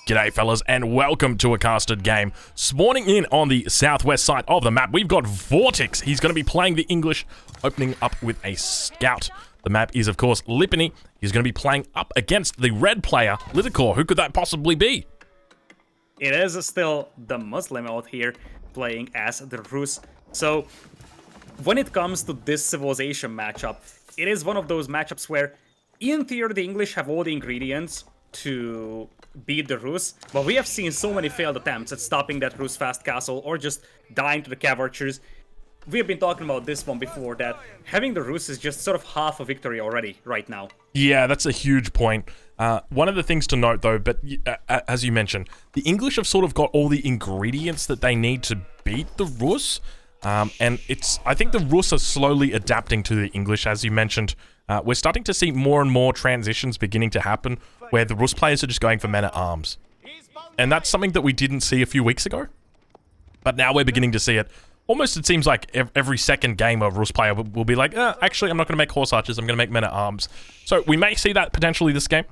G'day fellas and welcome to a casted game. Spawning in on the southwest side of the map, we've got Vortex. He's going to be playing the English, opening up with a scout. The map is of course Lipany. He's going to be playing up against the red player, Litikor. Who could that possibly be? It is still the Muslim out here playing as the Rus. So when it comes to this civilization matchup, it is one of those matchups where in theory the English have all the ingredients to beat the Rus, but we have seen so many failed attempts at stopping that Rus fast castle or just dying to the cav archers. We have been talking about this one before, that having the Rus is just sort of half a victory already right now. Yeah, that's a huge point. One of the things to note though, but as you mentioned, the English have sort of got all the ingredients that they need to beat the Rus. And I think the Rus are slowly adapting to the English, as you mentioned. We're starting to see more and more transitions beginning to happen where the Rus players are just going for men-at-arms. And that's something that we didn't see a few weeks ago. But now we're beginning to see it. Almost it seems like every second game a Rus player will be like, actually I'm not going to make horse archers, I'm going to make men-at-arms. So we may see that potentially this game.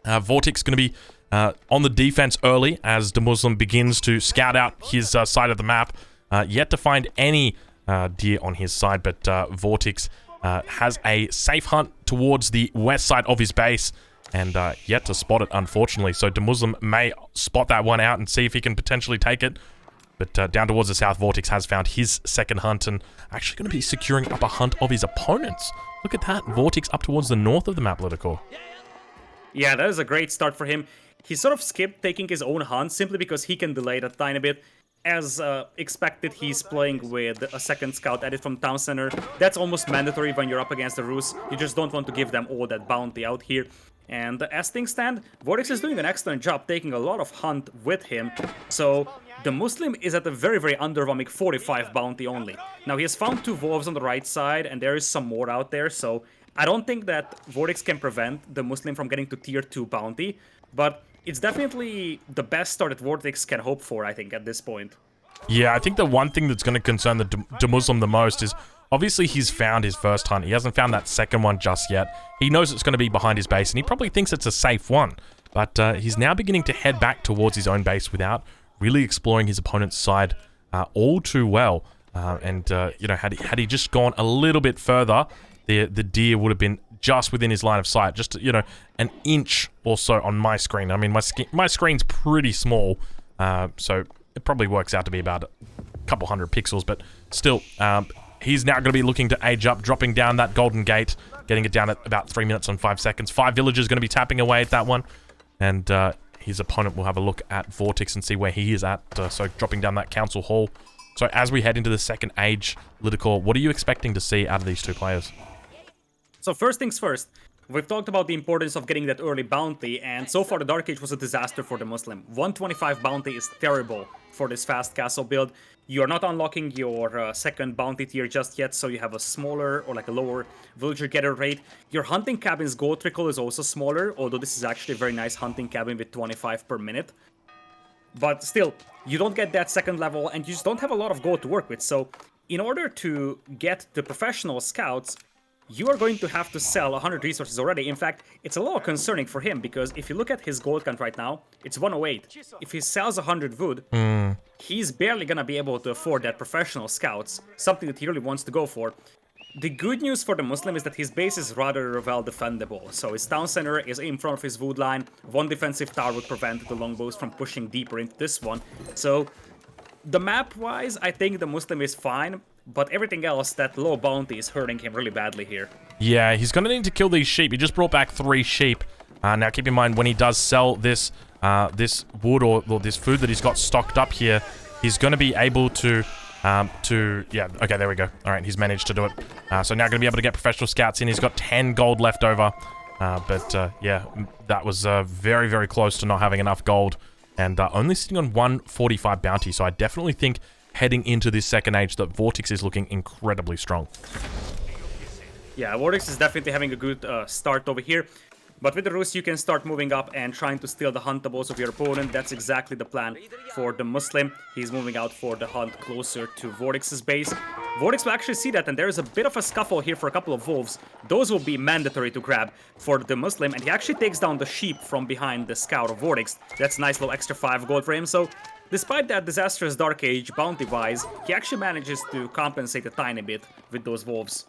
Vortex going to be on the defense early as the Muslim begins to scout out his side of the map. Yet to find any deer on his side, but Vortex has a safe hunt towards the west side of his base and yet to spot it, unfortunately. So the Muslim may spot that one out and see if he can potentially take it. But down towards the south, Vortex has found his second hunt and actually going to be securing up a hunt of his opponents. Look at that, Vortex up towards the north of the map, Litikor. Yeah, that is a great start for him. He sort of skipped taking his own hunt simply because he can delay it a tiny bit. As expected, he's playing with a second scout added from town center. That's almost mandatory when you're up against the Rus. You just don't want to give them all that bounty out here. And as things stand, Vortex is doing an excellent job taking a lot of hunt with him. So the Muslim is at a very, very underwhelming 45 bounty only. Now he has found 2 wolves on the right side and there is some more out there. So I don't think that Vortex can prevent the Muslim from getting to tier 2 bounty. But it's definitely the best start that Vortex can hope for, I think, at this point. Yeah, I think the one thing that's going to concern the Muslim the most is obviously he's found his first hunt. He hasn't found that second one just yet. He knows it's going to be behind his base, and he probably thinks it's a safe one. But he's now beginning to head back towards his own base without really exploring his opponent's side all too well. You know, had he just gone a little bit further, the deer would have been just within his line of sight, just, you know, an inch or so on my screen. I mean, my screen's pretty small, so it probably works out to be about a couple hundred pixels, but still, he's now going to be looking to age up, dropping down that golden gate, getting it down at about 3 minutes and 5 seconds. 5 villagers going to be tapping away at that one, and his opponent will have a look at Vortex and see where he is at, so dropping down that council hall. So as we head into the second age, Litikor, what are you expecting to see out of these two players? So first things first, we've talked about the importance of getting that early bounty, and so far the Dark Age was a disaster for the Muslim. 125 bounty is terrible for this fast castle build. You are not unlocking your second bounty tier just yet, so you have a smaller or like a lower villager getter rate. Your hunting cabin's gold trickle is also smaller, although this is actually a very nice hunting cabin with 25 per minute. But still, you don't get that second level, and you just don't have a lot of gold to work with. So in order to get the professional scouts, you are going to have to sell 100 resources already. In fact, it's a little concerning for him, because if you look at his gold count right now, it's 108. If he sells 100 wood, he's barely gonna be able to afford that professional scouts, something that he really wants to go for. The good news for the Muslim is that his base is rather well defendable. So his town center is in front of his wood line. One defensive tower would prevent the longbows from pushing deeper into this one. So the map-wise, I think the Muslim is fine. But everything else, that low bounty is hurting him really badly here. Yeah, he's going to need to kill these sheep. He just brought back 3 sheep. Now, keep in mind, when he does sell this this wood or this food that he's got stocked up here, he's going to be able to... yeah, okay, there we go. All right, he's managed to do it. So now going to be able to get professional scouts in. He's got 10 gold left over. Yeah, that was very, very close to not having enough gold. And only sitting on 145 bounty. So I definitely think heading into this second age that Vortex is looking incredibly strong. Yeah, Vortex is definitely having a good start over here. But with the Rus, you can start moving up and trying to steal the huntables of your opponent. That's exactly the plan for the Muslim. He's moving out for the hunt closer to Vortex's base. Vortex will actually see that, and there is a bit of a scuffle here for a couple of wolves. Those will be mandatory to grab for the Muslim, and he actually takes down the sheep from behind the scout of Vortex. That's a nice little extra 5 gold for him, so despite that disastrous Dark Age bounty-wise, he actually manages to compensate a tiny bit with those wolves.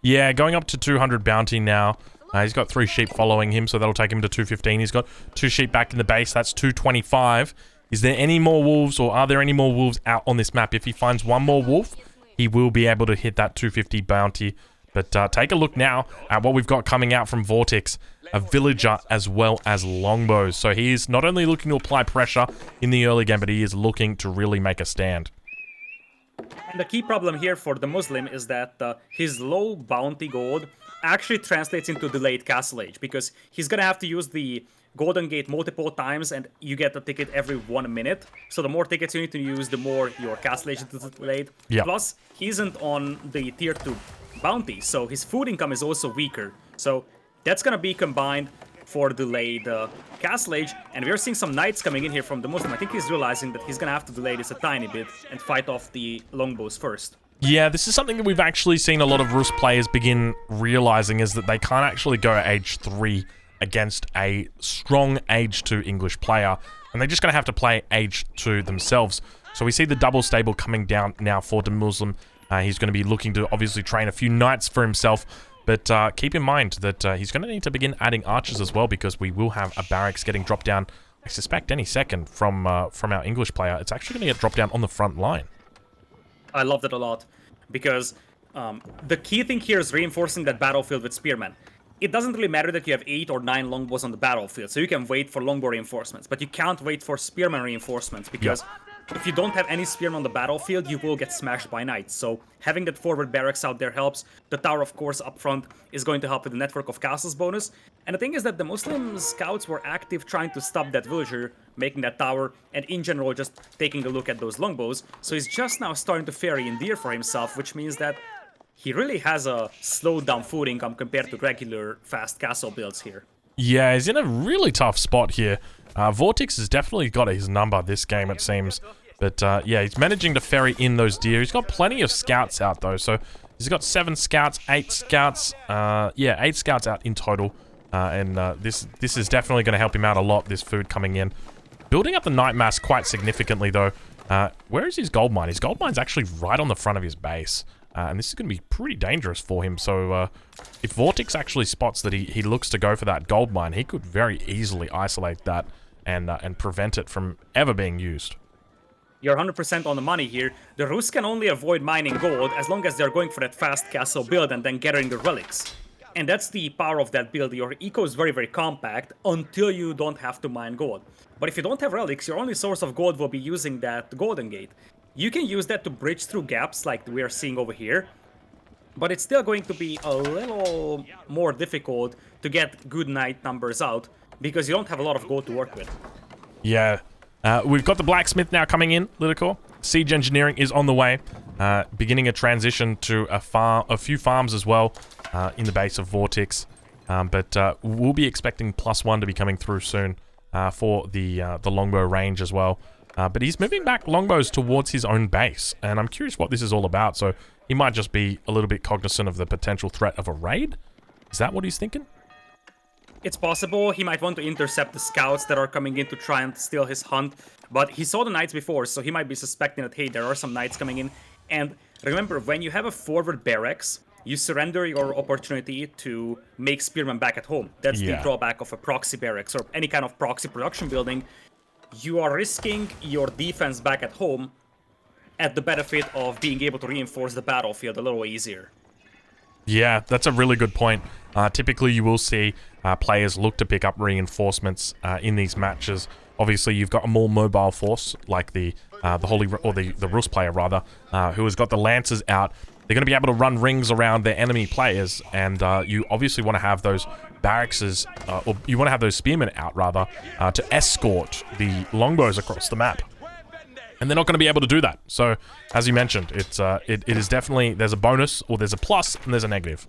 Yeah, going up to 200 bounty now. He's got 3 sheep following him, so that'll take him to 215. He's got 2 sheep back in the base, that's 225. Is there any more wolves, or are there any more wolves out on this map? If he finds one more wolf, he will be able to hit that 250 bounty. But take a look now at what we've got coming out from Vortex. A villager as well as longbows. So he is not only looking to apply pressure in the early game, but he is looking to really make a stand. And the key problem here for the Muslim is that his low bounty gold actually translates into delayed castle age, because he's gonna have to use the Golden Gate multiple times, and you get a ticket every 1 minute. So the more tickets you need to use, the more your castle age is delayed. Yeah. Plus, he isn't on the tier 2 bounty, so his food income is also weaker. So that's gonna be combined for delayed castle age, and we're seeing some knights coming in here from the Muslim. I think he's realizing that he's gonna have to delay this a tiny bit and fight off the longbows first. Yeah, this is something that we've actually seen a lot of Rus players begin realizing, is that they can't actually go at age 3 against a strong age 2 English player, and they're just going to have to play age 2 themselves. So we see the double stable coming down now for the Muslim. He's going to be looking to obviously train a few knights for himself, but keep in mind that he's going to need to begin adding archers as well, because we will have a barracks getting dropped down, I suspect, any second from our English player. It's actually going to get dropped down on the front line. I love that a lot, because the key thing here is reinforcing that battlefield with spearmen. It doesn't really matter that you have 8 or 9 longbows on the battlefield, so you can wait for longbow reinforcements, but you can't wait for spearman reinforcements, because if you don't have any spearmen on the battlefield, you will get smashed by knights. So having that forward barracks out there helps. The tower, of course, up front is going to help with the network of castles bonus. And the thing is that the Muslim scouts were active trying to stop that villager making that tower, and in general just taking a look at those longbows. So he's just now starting to ferry in deer for himself, which means that he really has a slowed down food income compared to regular fast castle builds here. Yeah, he's in a really tough spot here. Vortex has definitely got his number this game, it seems. But yeah, he's managing to ferry in those deer. He's got plenty of scouts out, though. So he's got 7 scouts, 8 scouts. Yeah, 8 scouts out in total. And this is definitely going to help him out a lot, this food coming in. Building up the night mass quite significantly, though. Where is his gold mine? His gold mine's actually right on the front of his base. And this is going to be pretty dangerous for him. So if Vortex actually spots that he looks to go for that gold mine, he could very easily isolate that and prevent it from ever being used. You're 100% on the money here. The Rus can only avoid mining gold as long as they're going for that fast castle build and then gathering the relics. And that's the power of that build. Your eco is very, very compact until you don't have to mine gold. But if you don't have relics, your only source of gold will be using that Golden Gate. You can use that to bridge through gaps like we are seeing over here, but it's still going to be a little more difficult to get good knight numbers out because you don't have a lot of gold to work with. Yeah. We've got the blacksmith now coming in, Lidicor. Siege engineering is on the way, beginning a transition to a few farms as well in the base of Vortex. But we'll be expecting +1 to be coming through soon for the longbow range as well. But he's moving back longbows towards his own base, and I'm curious what this is all about. So he might just be a little bit cognizant of the potential threat of a raid. Is that what he's thinking? It's possible he might want to intercept the scouts that are coming in to try and steal his hunt, but he saw the knights before, so he might be suspecting that, hey, there are some knights coming in. And remember, when you have a forward barracks, you surrender your opportunity to make spearmen back at home. That's the drawback of a proxy barracks or any kind of proxy production building. You are risking your defense back at home at the benefit of being able to reinforce the battlefield a little easier. Yeah, that's a really good point. Typically, you will see players look to pick up reinforcements in these matches. Obviously, you've got a more mobile force like the Rus player rather, who has got the lancers out. They're going to be able to run rings around their enemy players, and you obviously want to have those barracks, or you want to have those spearmen out rather, to escort the longbows across the map. And they're not going to be able to do that. So, as you mentioned, it is definitely, there's a bonus, or there's a plus, and there's a negative.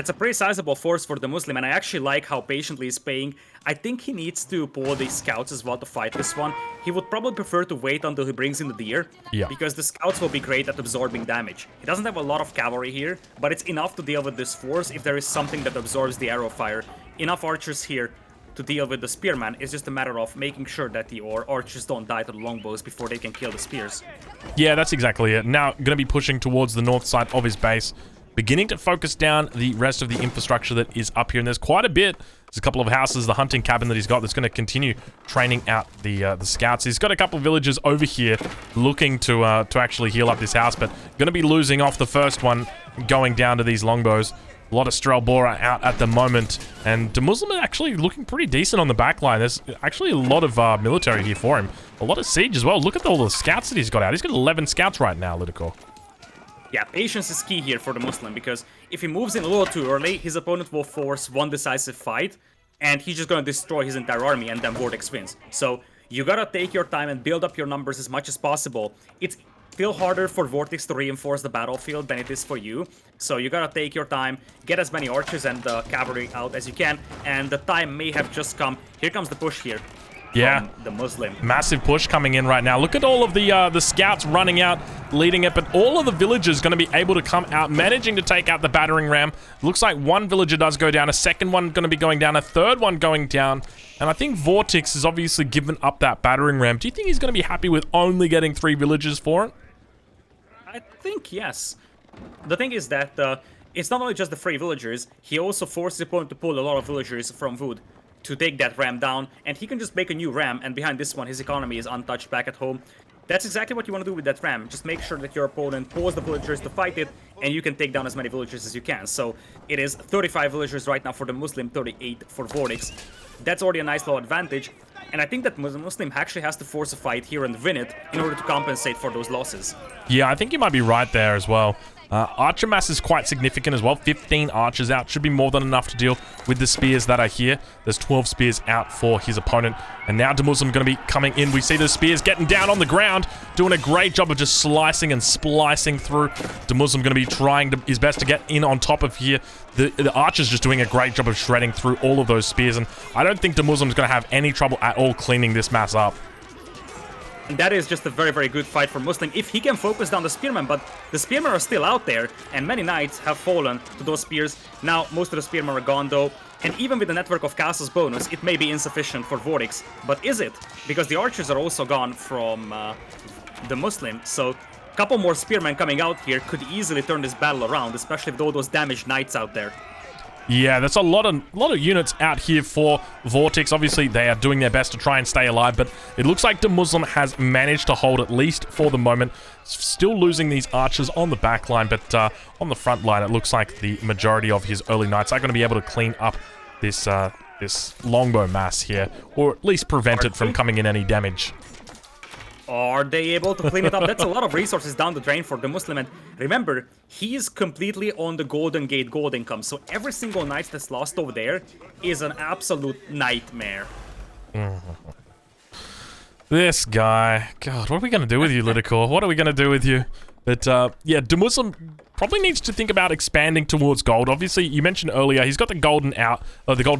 That's a pretty sizable force for the Muslim, and I actually like how patiently he's paying. I think he needs to pull the scouts as well to fight this one. He would probably prefer to wait until he brings in the deer, Yeah. because the scouts will be great at absorbing damage. He doesn't have a lot of cavalry here, but it's enough to deal with this force if there is something that absorbs the arrow fire. Enough archers here to deal with the spearman. It's just a matter of making sure that the archers don't die to the longbows before they can kill the spears. Yeah, that's exactly it. Now, going to be pushing towards the north side of his base, beginning to focus down the rest of the infrastructure that is up here. And there's quite a bit. There's a couple of houses, the hunting cabin that he's got that's going to continue training out the scouts. He's got a couple of villagers over here looking to actually heal up this house, but going to be losing off the first one, going down to these longbows. A lot of Strelbora out at the moment, and the Muslim is actually looking pretty decent on the back line. There's actually a lot of military here for him. A lot of siege as well. Look at all the scouts that he's got out. He's got 11 scouts right now, Lidicor. Yeah, patience is key here for the Muslim, because if he moves in a little too early, his opponent will force one decisive fight, and he's just gonna destroy his entire army, and then Vortex wins. So you gotta take your time and build up your numbers as much as possible. It's still harder for Vortex to reinforce the battlefield than it is for you, so you gotta take your time, get as many archers and cavalry out as you can, and the time may have just come. Here comes the push here. Yeah, the Muslim. Massive push coming in right now. Look at all of the scouts running out, leading it, but all of the villagers going to be able to come out, managing to take out the battering ram. Looks like one villager does go down, a second one going to be going down, a third one going down, and I think Vortex has obviously given up that battering ram. Do you think he's going to be happy with only getting 3 villagers for it? I think yes. The thing is that it's not only just the 3 villagers, he also forces the opponent to pull a lot of villagers from wood to take that ram down, and he can just make a new ram, and behind this one his economy is untouched back at home. That's exactly what you want to do with that ram. Just make sure that your opponent pulls the villagers to fight it, and you can take down as many villagers as you can. So it is 35 villagers right now for the Muslim, 38 for Vortex. That's already a nice little advantage, and I think that Muslim actually has to force a fight here and win it in order to compensate for those losses. Yeah, I think you might be right there as well. Archer mass is quite significant as well. 15 archers out should be more than enough to deal with the spears that are here. There's 12 spears out for his opponent. And now Demuslim going to be coming in. We see the spears getting down on the ground, doing a great job of just slicing and splicing through. Demuslim going to be trying his best to get in on top of here. The archer's just doing a great job of shredding through all of those spears. And I don't think Demuslim's going to have any trouble at all cleaning this mass up. And that is just a very, very good fight for Muslim if he can focus down the spearmen, but the spearmen are still out there, and many knights have fallen to those spears. Now, most of the spearmen are gone, though, and even with the network of castles bonus, it may be insufficient for Vortex. But is it? Because the archers are also gone from the Muslim, so a couple more spearmen coming out here could easily turn this battle around, especially with all those damaged knights out there. Yeah, that's a lot of units out here for Vortex. Obviously, they are doing their best to try and stay alive, but it looks like the Muslim has managed to hold at least for the moment. Still losing these archers on the back line, but on the front line, it looks like the majority of his early knights are going to be able to clean up this this longbow mass here, or at least prevent it from coming in any damage. Are they able to clean it up? That's a lot of resources down the drain for the Muslim. And remember, he is completely on the Golden Gate gold income. So every single knight that's lost over there is an absolute nightmare. This guy. God, what are we going to do with you, Lidicor? What are we going to do with you? But, yeah, Demuslim probably needs to think about expanding towards gold. Obviously, you mentioned earlier, he's got the Golden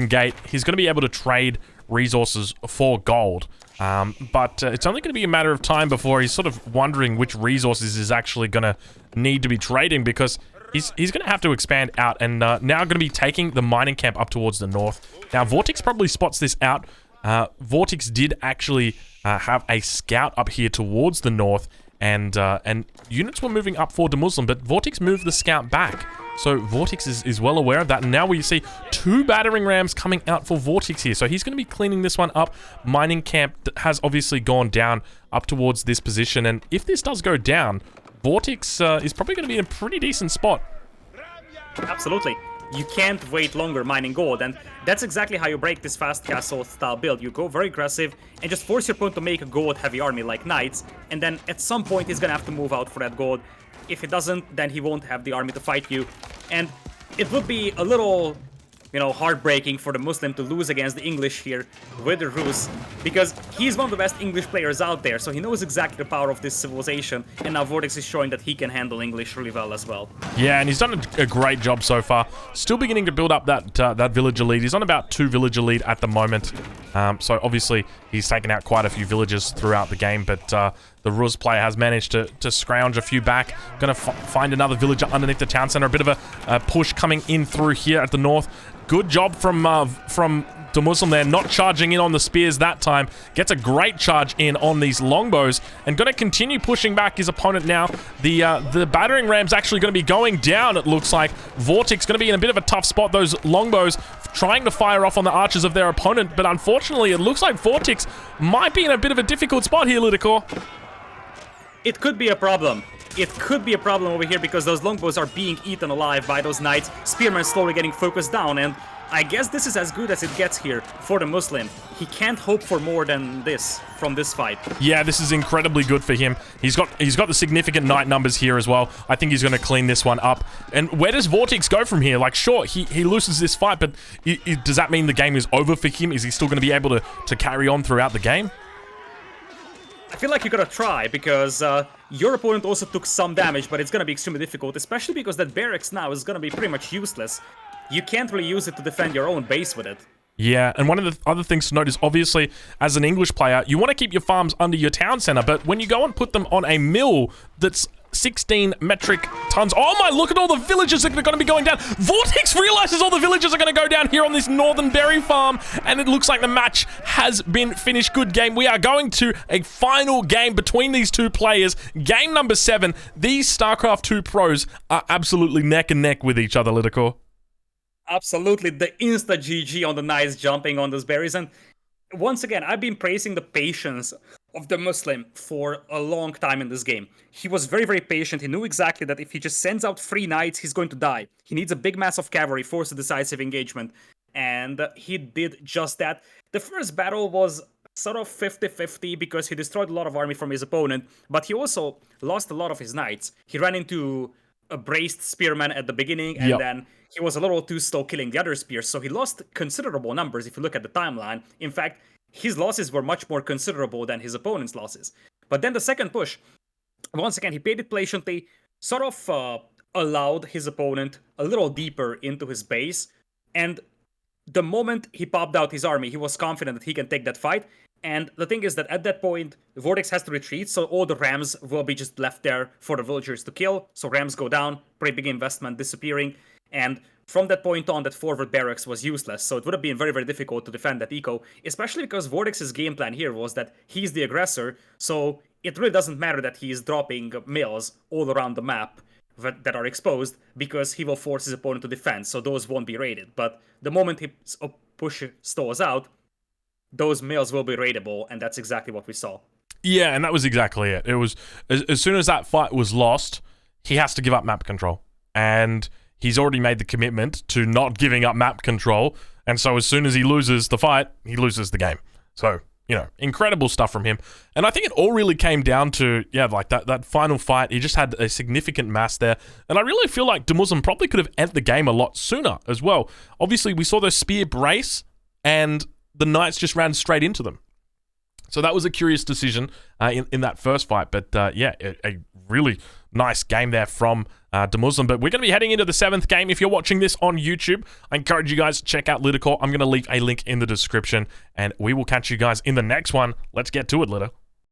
Gate. He's going to be able to trade resources for gold. But it's only going to be a matter of time before he's sort of wondering which resources he's actually going to need to be trading, because he's going to have to expand out, and now going to be taking the mining camp up towards the north. Now, Vortex probably spots this out. Vortex did actually have a scout up here towards the north, and units were moving up for Demuslim, but Vortex moved the scout back. So Vortex is well aware of that, and now we see 2 battering rams coming out for Vortex here. So he's going to be cleaning this one up. Mining camp has obviously gone down up towards this position, and if this does go down, Vortex is probably going to be in a pretty decent spot. Absolutely. You can't wait longer mining gold, and that's exactly how you break this fast castle style build. You go very aggressive and just force your opponent to make a gold heavy army like knights, and then at some point he's gonna have to move out for that gold. If he doesn't, then he won't have the army to fight you, and it would be a little heartbreaking for the Muslim to lose against the English here with the Rus, because he's one of the best English players out there, so he knows exactly the power of this civilization, and now Vortex is showing that he can handle English really well as well. Yeah, and he's done a great job so far. Still beginning to build up that villager lead. He's on about 2 villager lead at the moment. So obviously he's taken out quite a few villagers throughout the game, but the Rus player has managed to scrounge a few back. Gonna find another villager underneath the town center. A bit of a push coming in through here at the north. Good job from the Muslim there, not charging in on the spears that time. Gets a great charge in on these longbows, and going to continue pushing back his opponent now. The battering ram's actually going to be going down, it looks like. Vortex going to be in a bit of a tough spot. Those longbows trying to fire off on the archers of their opponent, but unfortunately, it looks like Vortex might be in a bit of a difficult spot here, Lidicor. It could be a problem. It could be a problem over here because those longbows are being eaten alive by those knights. Spearmen slowly getting focused down, and I guess this is as good as it gets here for the Muslim. He can't hope for more than this from this fight. Yeah, this is incredibly good for him. He's got the significant knight numbers here as well. I think he's going to clean this one up. And where does Vortex go from here? Like, sure, he loses this fight, but does that mean the game is over for him? Is he still going to be able to carry on throughout the game? I feel like you gotta try, because your opponent also took some damage, but it's gonna be extremely difficult, especially because that barracks now is gonna be pretty much useless. You can't really use it to defend your own base with it. Yeah, and one of the other things to note is, obviously, as an English player, you want to keep your farms under your town center, but when you go and put them on a mill that's 16 metric tons. Oh my, look at all the villagers that are going to be going down. Vortex realizes all the villagers are going to go down here on this northern berry farm, and it looks like the match has been finished. Good game. We are going to a final game between these two players. Game number 7. These StarCraft 2 pros are absolutely neck and neck with each other, Lidicor. Absolutely, the insta GG on the knights jumping on those berries. And once again, I've been praising the patience of the Muslim for a long time in this game. He was very, very patient. He knew exactly that if he just sends out 3 knights, he's going to die. He needs a big mass of cavalry, force a decisive engagement. And he did just that. The first battle was sort of 50-50 because he destroyed a lot of army from his opponent, but he also lost a lot of his knights. He ran into a braced spearman at the beginning, and then he was a little too slow killing the other spears, so he lost considerable numbers if you look at the timeline. In fact, his losses were much more considerable than his opponent's losses. But then the second push, once again, he played it patiently, sort of allowed his opponent a little deeper into his base, and the moment he popped out his army, he was confident that he can take that fight. And the thing is that at that point, Vortex has to retreat, so all the rams will be just left there for the villagers to kill. So rams go down, pretty big investment disappearing. And from that point on, that forward barracks was useless. So it would have been very, very difficult to defend that eco, especially because Vortex's game plan here was that he's the aggressor. So it really doesn't matter that he's dropping mills all around the map that are exposed, because he will force his opponent to defend. So those won't be raided. But the moment his push stalls out, those mills will be raidable, and that's exactly what we saw. Yeah, and that was exactly it. It was, as soon as that fight was lost, he has to give up map control. And he's already made the commitment to not giving up map control, and so as soon as he loses the fight, he loses the game. So, you know, incredible stuff from him. And I think it all really came down to, yeah, like that final fight. He just had a significant mass there. And I really feel like Muslim probably could have ended the game a lot sooner as well. Obviously, we saw those spear brace, and the knights just ran straight into them. So that was a curious decision in that first fight. But yeah, a really nice game there from Muslim. But we're going to be heading into the 7th game. If you're watching this on YouTube, I encourage you guys to check out Lidicor. I'm going to leave a link in the description, and we will catch you guys in the next one. Let's get to it, Litter.